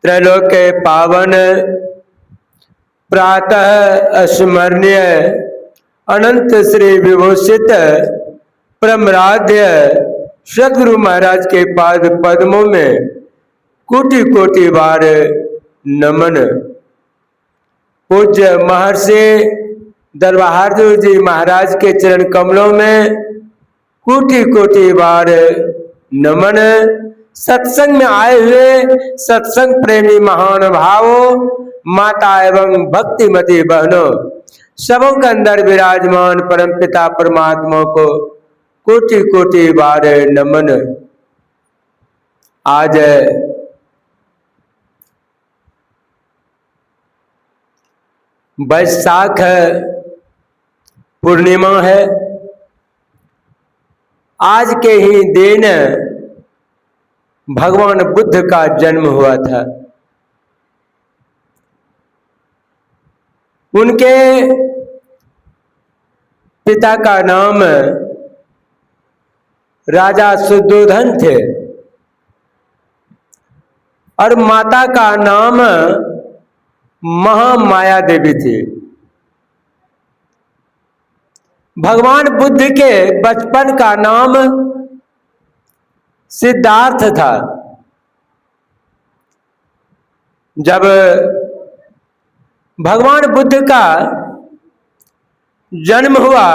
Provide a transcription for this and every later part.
त्रैलोक पावन प्रातः स्मरणीय अनंत श्री विभूषित परमराध्य सदगुरु महाराज के पाद पद्मों में कोटि कोटि बार नमन। पूज्य महर्षि दल बहादुर जी महाराज के चरण कमलों में कोटि कोटि बार नमन। सत्संग में आए हुए सत्संग प्रेमी महान भावों, माता एवं भक्तिमती बहनों, सबों के अंदर विराजमान परम पिता परमात्मा को कोटि कोटि बार नमन। आज वैशाख पूर्णिमा है। आज के ही दिन भगवान बुद्ध का जन्म हुआ था। उनके पिता का नाम राजा शुद्धोधन थे और माता का नाम महामाया देवी थी। भगवान बुद्ध के बचपन का नाम सिद्धार्थ था। जब भगवान बुद्ध का जन्म हुआ,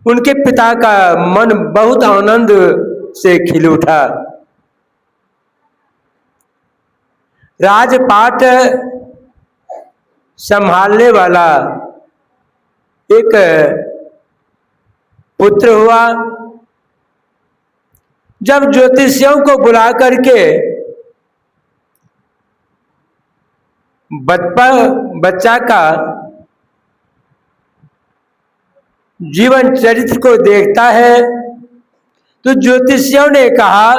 उनके पिता का मन बहुत आनंद से खिल उठा। राजपाट संभालने वाला एक पुत्र हुआ। जब ज्योतिषियों को बुला करके बच्चा का जीवन चरित्र को देखता है तो ज्योतिषियों ने कहा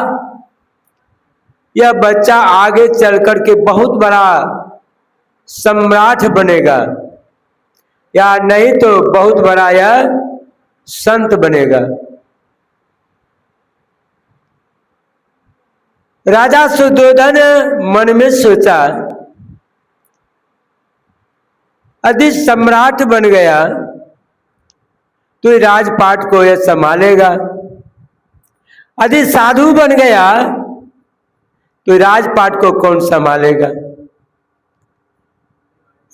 यह बच्चा आगे चल करके बहुत बड़ा सम्राट बनेगा, या नहीं तो बहुत बड़ा यह संत बनेगा। राजा शुद्धोधन मन में सोचा, यदि सम्राट बन गया तो राजपाट को यह संभालेगा, यदि साधु बन गया तो राजपाट को कौन संभालेगा।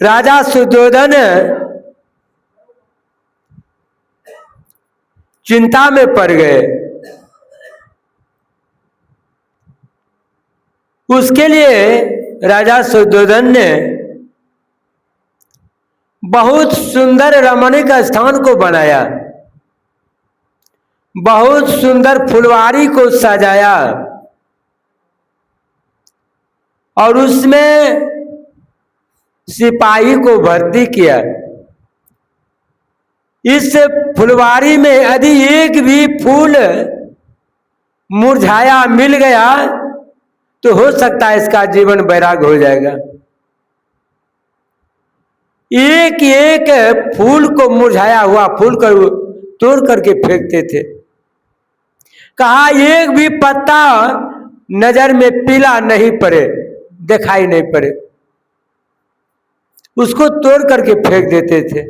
राजा शुद्धोधन चिंता में पड़ गए। उसके लिए राजा शुद्धोधन ने बहुत सुंदर रमणीक स्थान को बनाया, बहुत सुंदर फुलवारी को सजाया और उसमें सिपाही को भर्ती किया। इस फुलवारी में यदि एक भी फूल मुरझाया मिल गया तो हो सकता है इसका जीवन वैराग हो जाएगा। एक एक फूल को, मुरझाया हुआ फूल को तोड़ करके फेंकते थे। कहा एक भी पत्ता नजर में पीला नहीं पड़े, दिखाई नहीं पड़े, उसको तोड़ करके फेंक देते थे।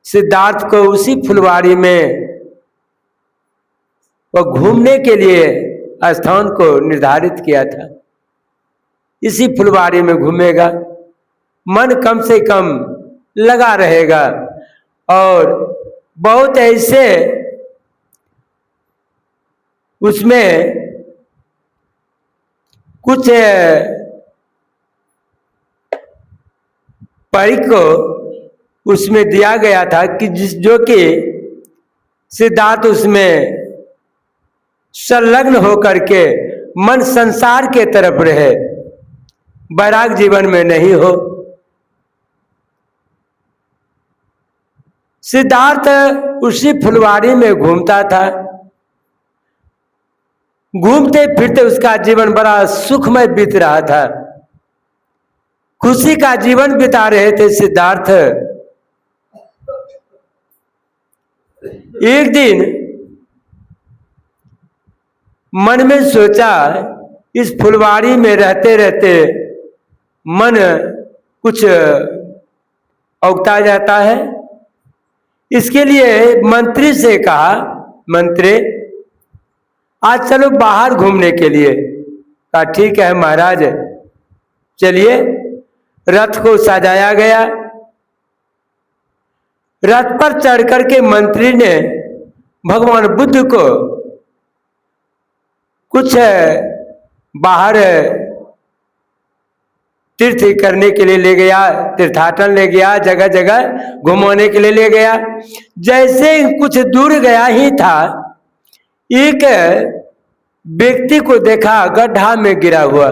सिद्धार्थ को उसी फुलवारी में वो घूमने के लिए स्थान को निर्धारित किया था। इसी फुलवारी में घूमेगा, मन कम से कम लगा रहेगा और बहुत ऐसे उसमें कुछ परी को उसमें दिया गया था कि जो कि सिद्धार्थ उसमें संलग्न होकर के मन संसार के तरफ रहे, वैराग जीवन में नहीं हो। सिद्धार्थ उसी फुलवारी में घूमता था। घूमते फिरते उसका जीवन बड़ा सुखमय बीत रहा था, खुशी का जीवन बिता रहे थे सिद्धार्थ। एक दिन मन में सोचा, इस फुलवारी में रहते रहते मन कुछ औगता जाता है। इसके लिए मंत्री से कहा, मंत्री आज चलो बाहर घूमने के लिए। कहा ठीक है महाराज चलिए। रथ को सजाया गया। रथ पर चढ़ करके मंत्री ने भगवान बुद्ध को कुछ बाहर तीर्थ करने के लिए ले गया, तीर्थाटन ले गया, जगह जगह घुमाने के लिए ले गया। जैसे कुछ दूर गया ही था, एक व्यक्ति को देखा गड्ढा में गिरा हुआ।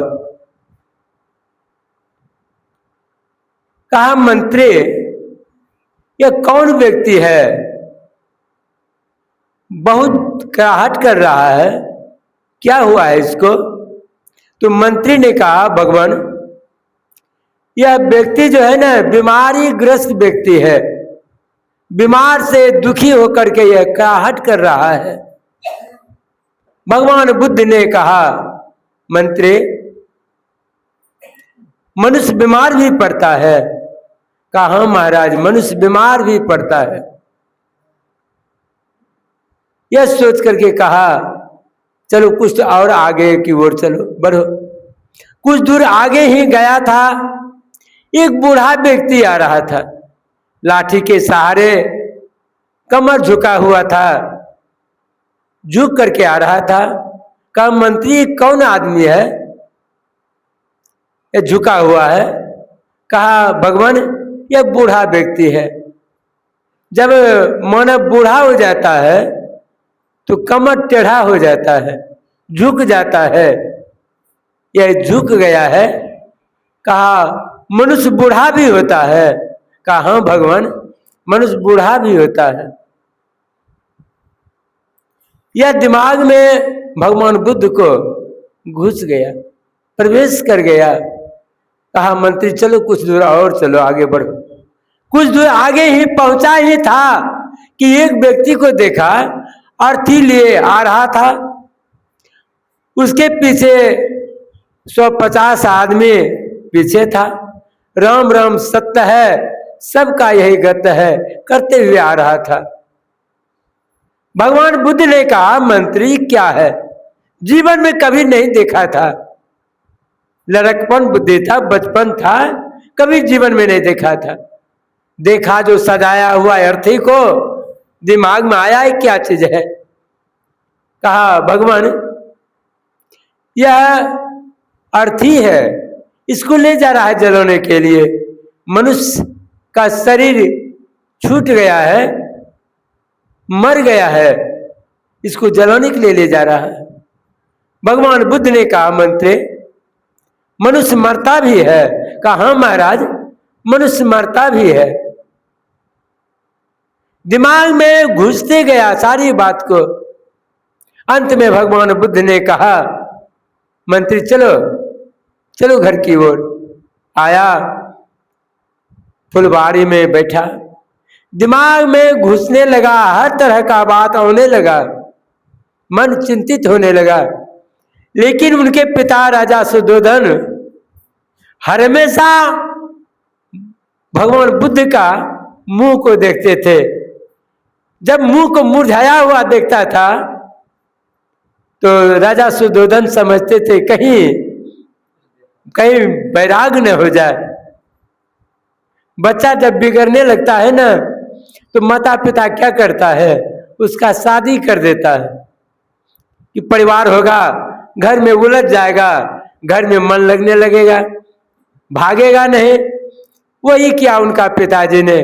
कहा मंत्री यह कौन व्यक्ति है, बहुत कराहट कर रहा है, क्या हुआ है इसको? तो मंत्री ने कहा भगवान यह व्यक्ति जो है ना बीमारी ग्रस्त व्यक्ति है, बीमार से दुखी होकर के यह कराहट कर रहा है। भगवान बुद्ध ने कहा मंत्री मनुष्य बीमार भी पड़ता है। कहा हाँ महाराज मनुष्य बीमार भी पड़ता है। यह सोच करके कहा चलो कुछ और आगे की ओर चलो बढ़ो। कुछ दूर आगे ही गया था, एक बूढ़ा व्यक्ति आ रहा था, लाठी के सहारे, कमर झुका हुआ था, झुक करके आ रहा था। कहा मंत्री कौन आदमी है ये झुका हुआ है? कहा भगवान यह बूढ़ा व्यक्ति है। जब मानव बूढ़ा हो जाता है तो कमर टेढ़ा हो जाता है, झुक जाता है, यह झुक गया है। कहा मनुष्य बूढ़ा भी होता है? कहा हाँ भगवान मनुष्य बूढ़ा भी होता है। यह दिमाग में भगवान बुद्ध को घुस गया, प्रवेश कर गया। कहा मंत्री चलो कुछ दूर और चलो आगे बढ़ो। कुछ दूर आगे ही पहुंचा ही था कि एक व्यक्ति को देखा अर्थी लिए आ रहा था। उसके पीछे 150 आदमी पीछे था। राम राम सत्य है, सबका यही गत है करते हुए आ रहा था। भगवान बुद्ध ने कहा मंत्री क्या है, जीवन में कभी नहीं देखा था, लड़कपन बुद्धि था, बचपन था, कभी जीवन में नहीं देखा था। देखा जो सजाया हुआ अर्थी को, दिमाग में आया है क्या चीज है। कहा भगवान यह अर्थी है, इसको ले जा रहा है जलाने के लिए। मनुष्य का शरीर छूट गया है, मर गया है, इसको जलाने के लिए ले जा रहा है। भगवान बुद्ध ने कहा मंत्री मनुष्य मरता भी है? कहा हाँ महाराज मनुष्य मरता भी है। दिमाग में घुसते गया सारी बात को। अंत में भगवान बुद्ध ने कहा मंत्री चलो चलो घर की ओर। आया, फुलवारी में बैठा, दिमाग में घुसने लगा, हर तरह का बात आने लगा, मन चिंतित होने लगा। लेकिन उनके पिता राजा सुद्धोधन हमेशा भगवान बुद्ध का मुंह को देखते थे। जब मुंह को मुरझाया हुआ देखता था तो राजा सुद्धोधन समझते थे कहीं कहीं वैराग न हो जाए। बच्चा जब बिगड़ने लगता है ना तो माता पिता क्या करता है, उसका शादी कर देता है कि परिवार होगा, घर में उलझ जाएगा, घर में मन लगने लगेगा, भागेगा नहीं। वही किया उनका पिताजी ने,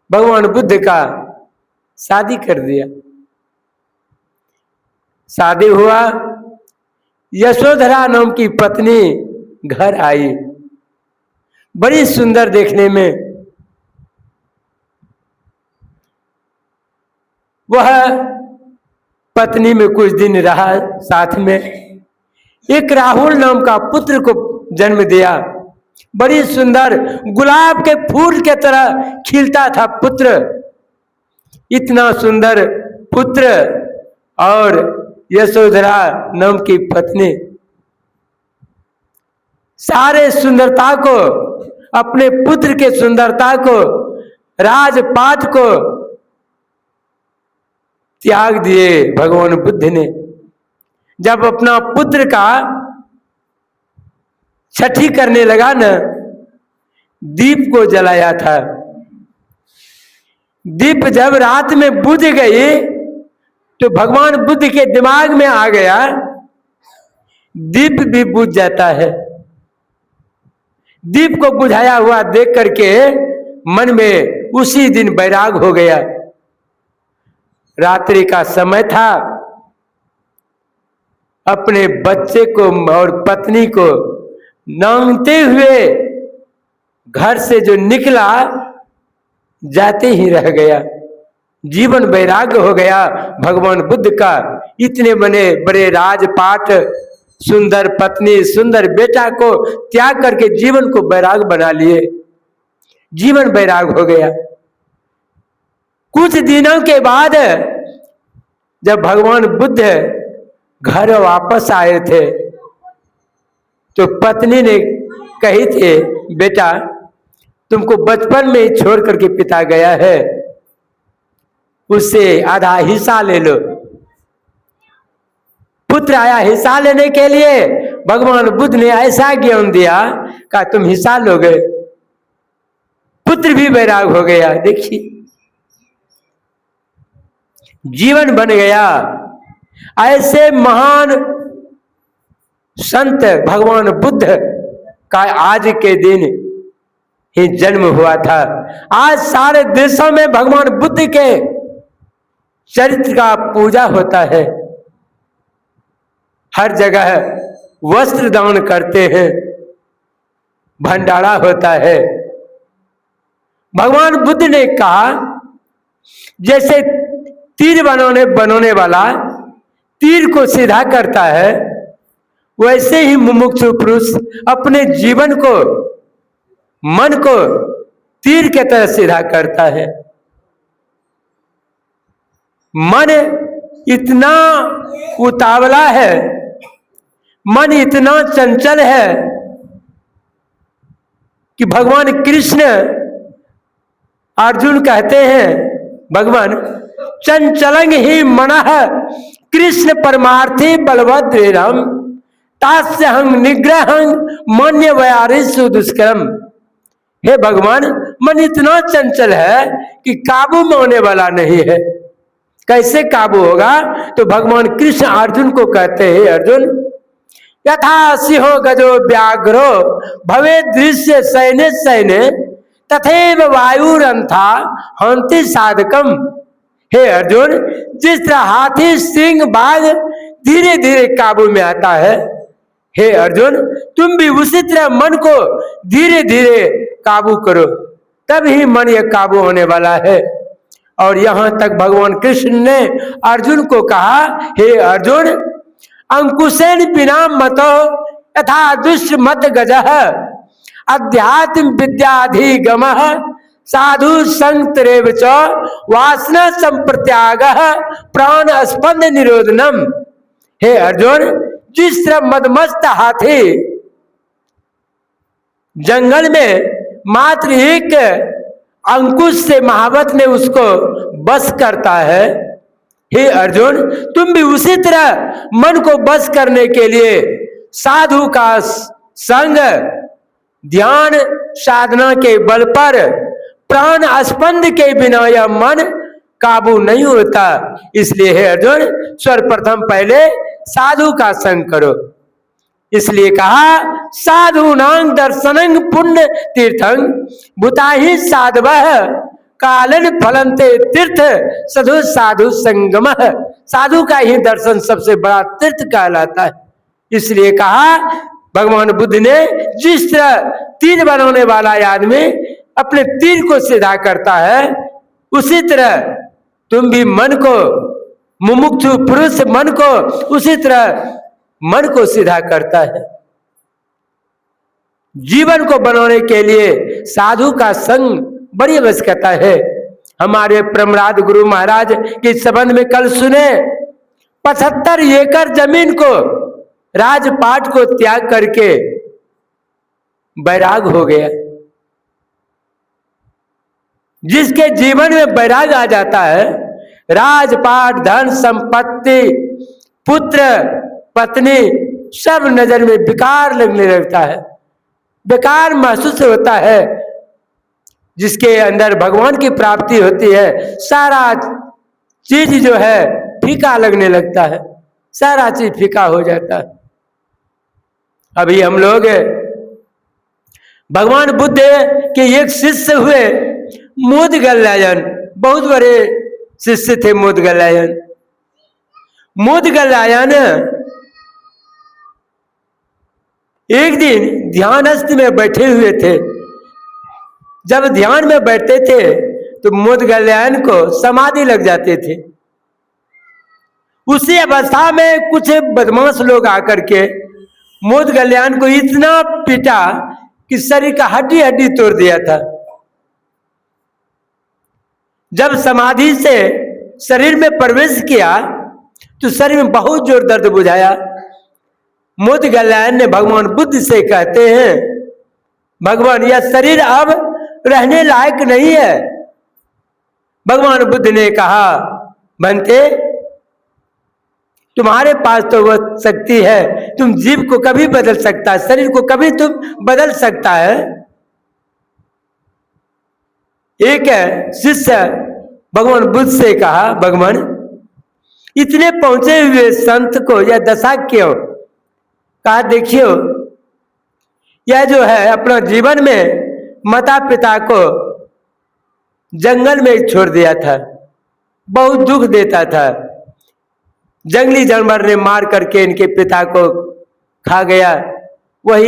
भगवान बुद्ध का शादी कर दिया। शादी हुआ, यशोधरा नाम की पत्नी घर आई, बड़ी सुंदर देखने में। वह पत्नी में कुछ दिन रहा साथ में। एक राहुल नाम का पुत्र को जन्म दिया, बड़ी सुंदर गुलाब के फूल के तरह खिलता था पुत्र। इतना सुंदर पुत्र और यशोधरा नाम की पत्नी सारे सुंदरता को, अपने पुत्र के सुंदरता को, राजपाट को त्याग दिए भगवान बुद्ध ने। जब अपना पुत्र का छठी करने लगा न, दीप को जलाया था। दीप जब रात में बुझ गई तो भगवान बुद्ध के दिमाग में आ गया दीप भी बुझ जाता है। दीप को बुझाया हुआ देख करके मन में उसी दिन वैराग हो गया। रात्रि का समय था, अपने बच्चे को और पत्नी को नांगते हुए घर से जो निकला, जाते ही रह गया। जीवन वैराग्य हो गया भगवान बुद्ध का। इतने बड़े राजपाट, सुंदर पत्नी, सुंदर बेटा को त्याग करके जीवन को वैराग बना लिए। जीवन वैराग हो गया। कुछ दिनों के बाद जब भगवान बुद्ध घर वापस आए थे तो पत्नी ने कही थे, बेटा तुमको बचपन में ही छोड़ करके पिता गया है, उससे आधा हिस्सा ले लो। पुत्र आया हिस्सा लेने के लिए, भगवान बुद्ध ने ऐसा ज्ञान दिया कि तुम हिस्सा लोगे। पुत्र भी वैराग हो गया। देखिए जीवन बन गया। ऐसे महान संत भगवान बुद्ध का आज के दिन ही जन्म हुआ था। आज सारे देशों में भगवान बुद्ध के चरित्र का पूजा होता है। हर जगह वस्त्र दान करते हैं, भंडारा होता है। भगवान बुद्ध ने कहा जैसे तीर बनाने वाला तीर को सीधा करता है, वैसे ही मुमुक्षु पुरुष अपने जीवन को, मन को तीर के तरह सीधा करता है। मन इतना उतावला है, मन इतना चंचल है कि भगवान कृष्ण अर्जुन कहते हैं, भगवान चंचलंग ही मनः कृष्ण परमार्थी बलभद्रम तास्यहं निग्रहं मन्य वयारिषु दुष्करम। हे भगवान, मन इतना चंचल है कि काबू में होने वाला नहीं है। कैसे काबू होगा? तो भगवान कृष्ण अर्जुन को कहते हैं, अर्जुन यथा सिंहो गजो व्याघ्रो भवे दृश्य सैन्य सैन्य तथैव वायुरंथा हंति साधकम। हे अर्जुन, जिस तरह हाथी सिंह बाघ धीरे धीरे काबू में आता है, हे अर्जुन तुम भी उसी तरह मन को धीरे धीरे काबू करो, तब ही मन यह काबू होने वाला है। और यहां तक भगवान कृष्ण ने अर्जुन को कहा, हे अर्जुन अंकुशेन बिना मतो यथा दुष्ट मत गजः अध्यात्म विद्याधिगम साधु संतरेव च वासना संप्रत्याग प्राण स्पंद निरोधनम। हे अर्जुन, जिस तरह मदमस्त हाथी जंगल में मात्र एक अंकुश से महावत ने उसको बस करता है, हे अर्जुन तुम भी उसी तरह मन को बस करने के लिए साधु का संग, ध्यान साधना के बल पर प्राण स्पंद के बिना यह मन काबू नहीं होता। इसलिए हे अर्जुन सर्वप्रथम पहले साधु का संग करो। इसलिए कहा साधु नांग दर्शनं पुण्य तीर्थं भूताहि साधवः कालन फलन्ते तीर्थ साधु साधु संगम। साधु का ही दर्शन सबसे बड़ा तीर्थ कहलाता है। इसलिए कहा भगवान बुद्ध ने, जिस तरह तीर बनाने वाला आदमी अपने तीर को सीधा करता है, उसी तरह तुम भी मन को, मुमुक्षु पुरुष मन को उसी तरह मन को सीधा करता है। जीवन को बनाने के लिए साधु का संग बड़ी आवश्यकता है। हमारे प्रमराद गुरु महाराज के संबंध में कल सुने, 75 एकड़ जमीन को, राजपाट को त्याग करके बैराग हो गया। जिसके जीवन में बैराग आ जाता है, राजपाट, धन संपत्ति, पुत्र पत्नी सब नजर में बेकार लगने लगता है, बेकार महसूस होता है। जिसके अंदर भगवान की प्राप्ति होती है, सारा चीज जो है फीका लगने लगता है, सारा चीज फीका हो जाता है। अभी हम लोग भगवान बुद्ध के एक शिष्य हुए मोदगल्लायन, बहुत बड़े शिष्य थे मोदगल्लायन। मोदगल्लायन एक दिन ध्यानस्थ में बैठे हुए थे। जब ध्यान में बैठते थे तो मोदगल्लायन को समाधि लग जाते थे। उसी अवस्था में कुछ बदमाश लोग आकर के मोदगल्लायन को इतना पीटा कि शरीर का हड्डी हड्डी तोड़ दिया था। जब समाधि से शरीर में प्रवेश किया तो शरीर में बहुत जोर दर्द बुझाया। मोदगल्लायन ने भगवान बुद्ध से कहते हैं, भगवान यह शरीर अब रहने लायक नहीं है। भगवान बुद्ध ने कहा, बनते तुम्हारे पास तो वह शक्ति है, तुम जीव को कभी बदल सकता है, शरीर को कभी तुम बदल सकता है। एक शिष्य भगवान बुद्ध से कहा, भगवान इतने पहुंचे हुए संत को यह दशा क्यों? कहा, देखियो यह जो है अपना जीवन में माता पिता को जंगल में छोड़ दिया था, बहुत दुख देता था। जंगली जानवर ने मार करके इनके पिता को खा गया, वही